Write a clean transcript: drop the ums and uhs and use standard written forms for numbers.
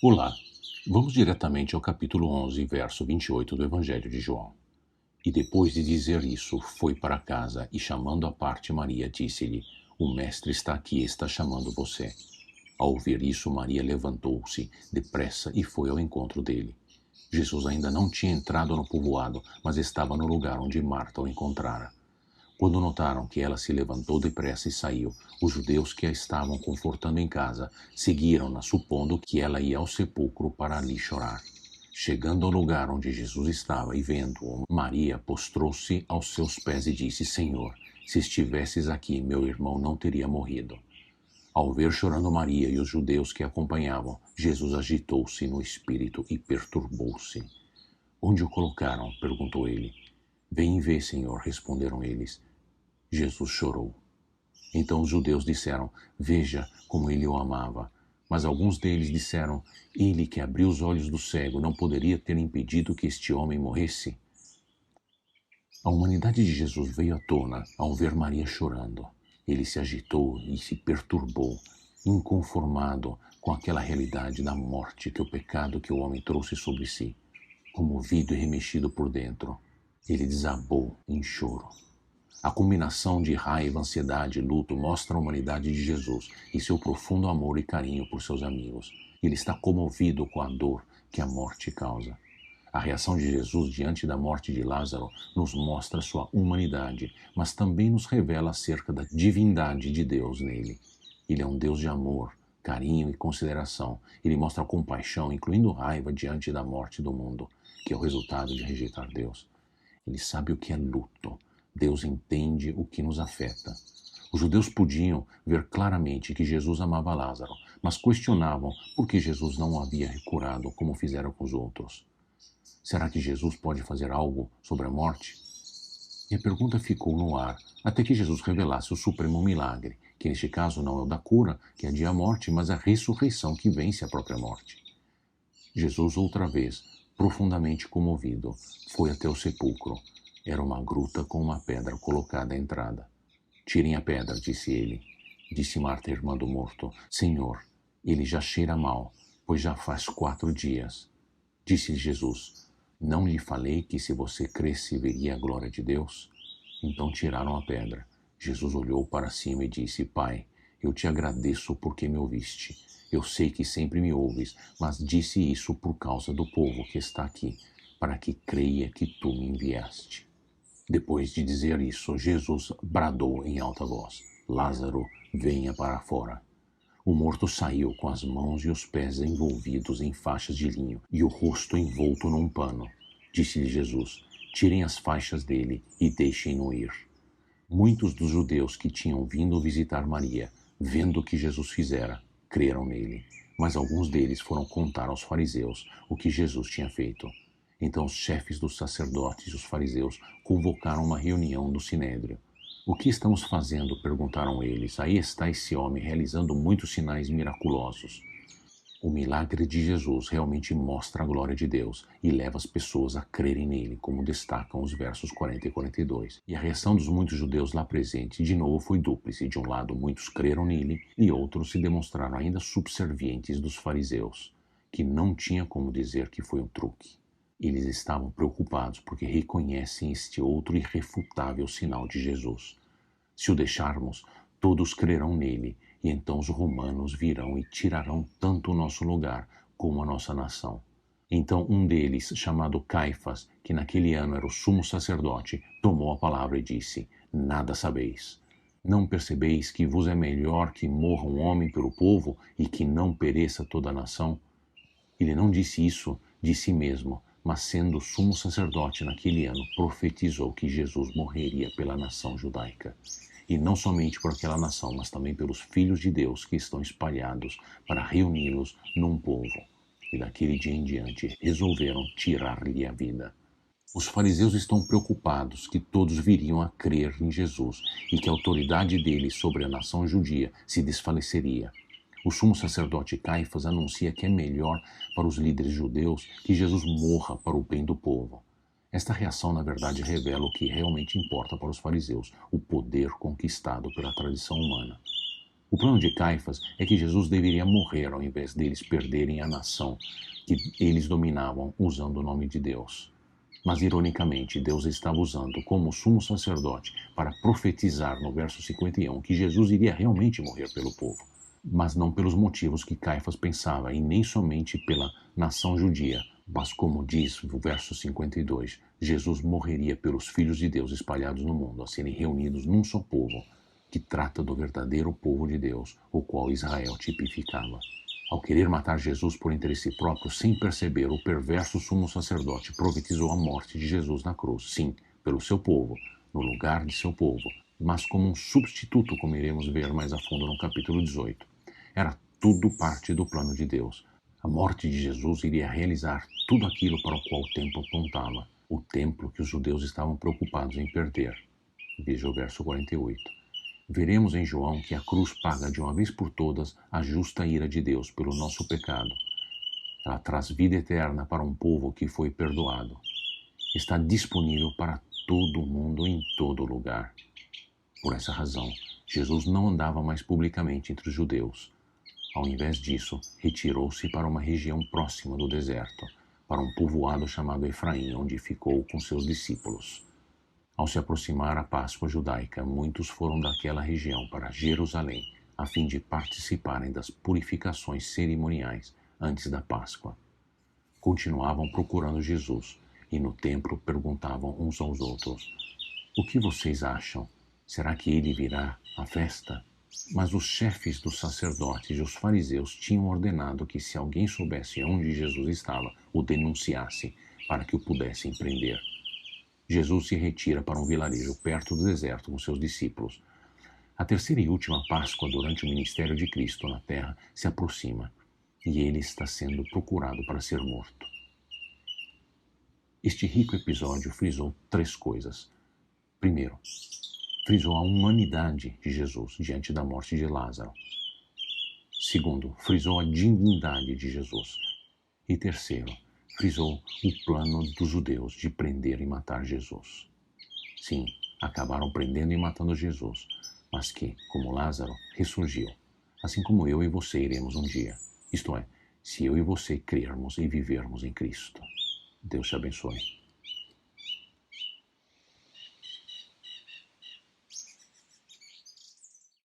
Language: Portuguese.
Olá, vamos diretamente ao capítulo 11, verso 28 do Evangelho de João. E depois de dizer isso, foi para casa e, chamando à parte Maria, disse-lhe: O mestre está aqui e está chamando você. Ao ouvir isso, Maria levantou-se depressa e foi ao encontro dele. Jesus ainda não tinha entrado no povoado, mas estava no lugar onde Marta o encontrara. Quando notaram que ela se levantou depressa e saiu, os judeus que a estavam confortando em casa seguiram-na, supondo que ela ia ao sepulcro para ali chorar. Chegando ao lugar onde Jesus estava e vendo-o, Maria prostrou-se aos seus pés e disse: Senhor, se estivesses aqui, meu irmão não teria morrido. Ao ver chorando Maria e os judeus que a acompanhavam, Jesus agitou-se no espírito e perturbou-se. Onde o colocaram? Perguntou ele. Vem e vê, Senhor, responderam eles. Jesus chorou. Então os judeus disseram: Veja como ele o amava. Mas alguns deles disseram: Ele que abriu os olhos do cego não poderia ter impedido que este homem morresse? A humanidade de Jesus veio à tona ao ver Maria chorando. Ele se agitou e se perturbou, inconformado com aquela realidade da morte que o pecado que o homem trouxe sobre si. Comovido e remexido por dentro, ele desabou em choro. A combinação de raiva, ansiedade e luto mostra a humanidade de Jesus e seu profundo amor e carinho por seus amigos. Ele está comovido com a dor que a morte causa. A reação de Jesus diante da morte de Lázaro nos mostra sua humanidade, mas também nos revela acerca da divindade de Deus nele. Ele é um Deus de amor, carinho e consideração. Ele mostra compaixão, incluindo raiva diante da morte do mundo, que é o resultado de rejeitar Deus. Ele sabe o que é luto. Deus entende o que nos afeta. Os judeus podiam ver claramente que Jesus amava Lázaro, mas questionavam por que Jesus não o havia curado como fizeram com os outros. Será que Jesus pode fazer algo sobre a morte? E a pergunta ficou no ar até que Jesus revelasse o supremo milagre, que neste caso não é o da cura, que adia a morte, mas a ressurreição que vence a própria morte. Jesus, outra vez, profundamente comovido, foi até o sepulcro. Era uma gruta com uma pedra colocada à entrada. Tirem a pedra, disse ele. Disse Marta, irmã do morto. Senhor, ele já cheira mal, pois já faz 4 dias. Disse-lhe Jesus: Não lhe falei que se você cresce veria a glória de Deus? Então tiraram a pedra. Jesus olhou para cima e disse: Pai, eu te agradeço porque me ouviste. Eu sei que sempre me ouves, mas disse isso por causa do povo que está aqui, para que creia que tu me enviaste. Depois de dizer isso, Jesus bradou em alta voz: Lázaro, venha para fora. O morto saiu com as mãos e os pés envolvidos em faixas de linho e o rosto envolto num pano. Disse-lhe Jesus: Tirem as faixas dele e deixem-no ir. Muitos dos judeus que tinham vindo visitar Maria, vendo o que Jesus fizera, creram nele. Mas alguns deles foram contar aos fariseus o que Jesus tinha feito. Então os chefes dos sacerdotes e os fariseus convocaram uma reunião do Sinédrio. O que estamos fazendo? Perguntaram eles. Aí está esse homem realizando muitos sinais miraculosos. O milagre de Jesus realmente mostra a glória de Deus e leva as pessoas a crerem nele, como destacam os versos 40 e 42. E a reação dos muitos judeus lá presentes, de novo, foi dúplice. De um lado, muitos creram nele e outros se demonstraram ainda subservientes dos fariseus, que não tinha como dizer que foi um truque. Eles estavam preocupados porque reconhecem este outro irrefutável sinal de Jesus. Se o deixarmos, todos crerão nele, e então os romanos virão e tirarão tanto o nosso lugar como a nossa nação. Então um deles, chamado Caifás, que naquele ano era o sumo sacerdote, tomou a palavra e disse: Nada sabeis. Não percebeis que vos é melhor que morra um homem pelo povo e que não pereça toda a nação? Ele não disse isso de si mesmo, mas sendo sumo sacerdote naquele ano, profetizou que Jesus morreria pela nação judaica. E não somente por aquela nação, mas também pelos filhos de Deus que estão espalhados para reuni-los num povo. E daquele dia em diante resolveram tirar-lhe a vida. Os fariseus estão preocupados que todos viriam a crer em Jesus e que a autoridade dele sobre a nação judia se desfaleceria. O sumo sacerdote Caifás anuncia que é melhor para os líderes judeus que Jesus morra para o bem do povo. Esta reação, na verdade, revela o que realmente importa para os fariseus, o poder conquistado pela tradição humana. O plano de Caifás é que Jesus deveria morrer ao invés deles perderem a nação que eles dominavam usando o nome de Deus. Mas, ironicamente, Deus estava usando como sumo sacerdote para profetizar no verso 51 que Jesus iria realmente morrer pelo povo, mas não pelos motivos que Caifás pensava, e nem somente pela nação judia, mas como diz o verso 52, Jesus morreria pelos filhos de Deus espalhados no mundo, a serem reunidos num só povo, que trata do verdadeiro povo de Deus, o qual Israel tipificava. Ao querer matar Jesus por interesse próprio, sem perceber, o perverso sumo sacerdote profetizou a morte de Jesus na cruz, sim, pelo seu povo, no lugar de seu povo, mas como um substituto, como iremos ver mais a fundo no capítulo 18. Era tudo parte do plano de Deus. A morte de Jesus iria realizar tudo aquilo para o qual o templo apontava, o templo que os judeus estavam preocupados em perder. Veja o verso 48. Veremos em João que a cruz paga de uma vez por todas a justa ira de Deus pelo nosso pecado. Ela traz vida eterna para um povo que foi perdoado. Está disponível para todo mundo em todo lugar. Por essa razão, Jesus não andava mais publicamente entre os judeus. Ao invés disso, retirou-se para uma região próxima do deserto, para um povoado chamado Efraim, onde ficou com seus discípulos. Ao se aproximar a Páscoa judaica, muitos foram daquela região para Jerusalém, a fim de participarem das purificações cerimoniais antes da Páscoa. Continuavam procurando Jesus, e no templo perguntavam uns aos outros: "O que vocês acham? Será que ele virá à festa?" Mas os chefes dos sacerdotes e os fariseus tinham ordenado que, se alguém soubesse onde Jesus estava, o denunciasse, para que o pudessem prender. Jesus se retira para um vilarejo perto do deserto com seus discípulos. A terceira e última Páscoa durante o ministério de Cristo na terra se aproxima, e ele está sendo procurado para ser morto. Este rico episódio frisou 3 coisas. Primeiro, frisou a humanidade de Jesus diante da morte de Lázaro. Segundo, frisou a divindade de Jesus. E terceiro, frisou o plano dos judeus de prender e matar Jesus. Sim, acabaram prendendo e matando Jesus, mas que, como Lázaro, ressurgiu, assim como eu e você iremos um dia. Isto é, se eu e você crermos e vivermos em Cristo. Deus te abençoe.